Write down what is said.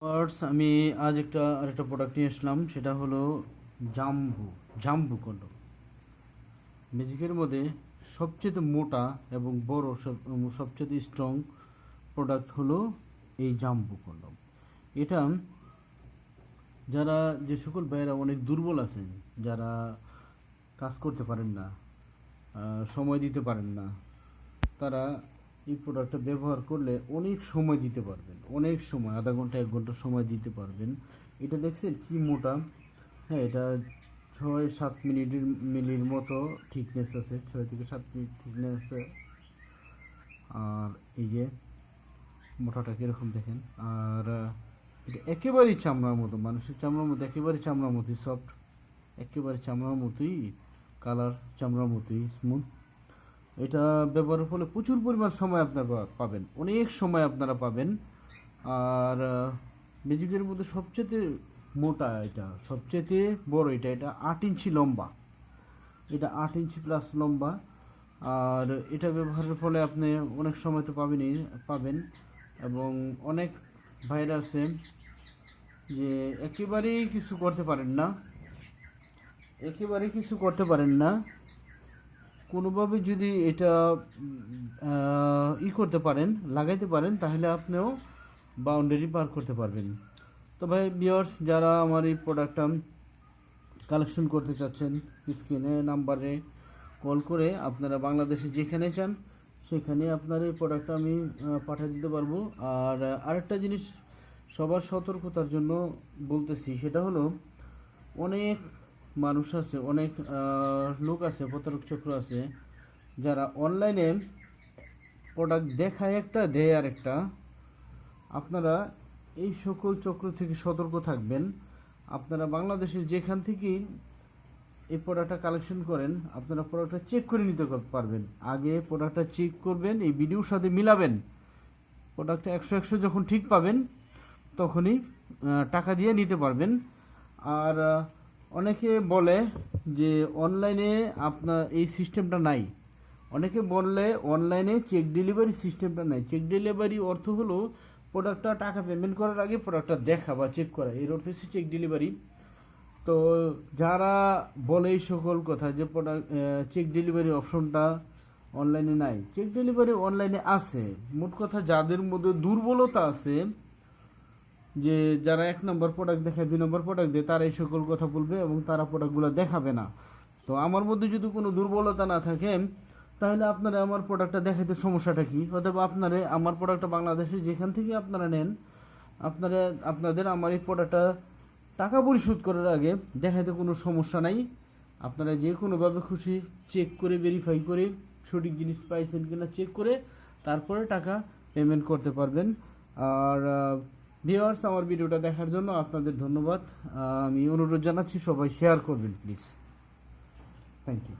আমি আজ আরেকটা প্রোডাক্ট নিয়ে আসলাম, সেটা হলো জাম্বু কন্ডম। ম্যাজিকের মধ্যে সবচেয়ে মোটা এবং বড় সবচেয়ে স্ট্রং প্রোডাক্ট হলো এই জাম্বু কন্ডম। এটা যারা যে সকল ভাইয়েরা অনেক দুর্বল আছেন, যারা কাজ করতে পারেন না, সময় দিতে পারেন না, তারা এই প্রোডাক্টটা ব্যবহার করলে অনেক সময় দিতে পারবেন, অনেক সময়, আধা ঘন্টা 1 ঘন্টা সময় দিতে পারবেন। এটা দেখছেন কি মোটা? হ্যাঁ, এটা 6-7 মিলির মতো থিকনেস আছে, 6 থেকে 7 মিলি থিকনেস আছে। আর এই যে মোটাটা কীরকম দেখেন। আর এটা একেবারেই চামড়ার মতো, মানুষের চামড়ার মতো, একেবারে চামড়ার মতোই সফট, একেবারে চামড়ার মতোই কালার, চামড়ার মতোই স্মুথ। এটা ব্যবহারের ফলে প্রচুর পরিমাণ সময় আপনারা পাবেন, অনেক সময় আপনারা পাবেন। আর ম্যাজিকের মধ্যে সবচেয়ে মোটা, এটা সবচেয়ে বড়, এটা 8 ইঞ্চি লম্বা, এটা 8 ইঞ্চি প্লাস লম্বা। আর এটা ব্যবহারের ফলে আপনি অনেক সময় তো পাবেন। এবং অনেক ভাইরা আছে যে একেবারেই কিছু করতে পারেন না, কোনোভাবে যদি এটা করতে পারেন, লাগাইতে পারেন, তাহলে আপনিও বাউন্ডারি পার করতে পারবেন। তো ভাই ভিউয়ার্স, যারা আমার এই প্রোডাক্টটা কালেকশন করতে চাচ্ছেন, স্ক্রিনে নাম্বারে কল করে আপনারা বাংলাদেশে যেখানে চান সেখানে আপনার এই প্রোডাক্টটা আমি পাঠিয়ে দিতে পারবো। আর আরেকটা জিনিস সবার সতর্কতার জন্য বলতেছি, সেটা হলো অনেক মানুষ আছে, অনেক লোক আছে, প্রতারক চক্র আছে, যারা অনলাইনে প্রোডাক্ট দেখায় একটা, দেয় আরেকটা। আপনারা এই সকল চক্র থেকে সতর্ক থাকবেন। আপনারা বাংলাদেশের যেখান থেকেই এই প্রোডাক্টটা কালেকশন করেন, আপনারা প্রোডাক্টটা চেক করে নিতে পারবেন। আগে প্রোডাক্টটা চেক করবেন, এই ভিডিওর সাথে মিলাবেন। প্রোডাক্টটা 100 যখন ঠিক পাবেন, তখনই টাকা দিয়ে নিতে পারবেন। আর অনেকে বলে যে অনলাইনে আপনার এই সিস্টেমটা নাই, অনেকে বললে অনলাইনে চেক ডেলিভারি সিস্টেমটা নাই। চেক ডেলিভারি অর্থ হলো প্রোডাক্টটা টাকা পেমেন্ট করার আগে প্রোডাক্টটা দেখা বা চেক করা, এর অর্থ হচ্ছে চেক ডেলিভারি। তো যারা বলে এই সকল কথা যে প্রোডাক্ট চেক ডেলিভারি অপশনটা অনলাইনে নাই, চেক ডেলিভারি অনলাইনে আছে। মোট কথা যাদের মধ্যে দুর্বলতা আছে, যে যারা 1 নম্বর প্রোডাক্ট দেখায়, 2 নম্বর প্রোডাক্ট দেয়, তারা এই সকল কথা বলবে এবং তারা প্রোডাক্টগুলো দেখাবে না। তো আমার মধ্যে যদি কোনো দুর্বলতা না থাকে, তাহলে আপনারা আমার প্রোডাক্টটা দেখাইতে সমস্যাটা কি? অথবা আপনারা আমার প্রোডাক্টটা বাংলাদেশে যেখান থেকে আপনারা নেন, আপনাদের আমার এই প্রোডাক্টটা টাকা পরিশোধ করার আগে দেখাইতে কোনো সমস্যা নাই। আপনারা যে কোনোভাবে খুশি চেক করে, ভেরিফাই করে, সঠিক জিনিস পাইছেন কিনা চেক করে তারপরে টাকা পেমেন্ট করতে পারবেন। আর ভিউয়ার্স, আমার ভিডিওটা দেখার জন্য আপনাদের ধন্যবাদ। আমি অনুরোধ জানাচ্ছি সবাই শেয়ার করবেন প্লিজ। Thank you.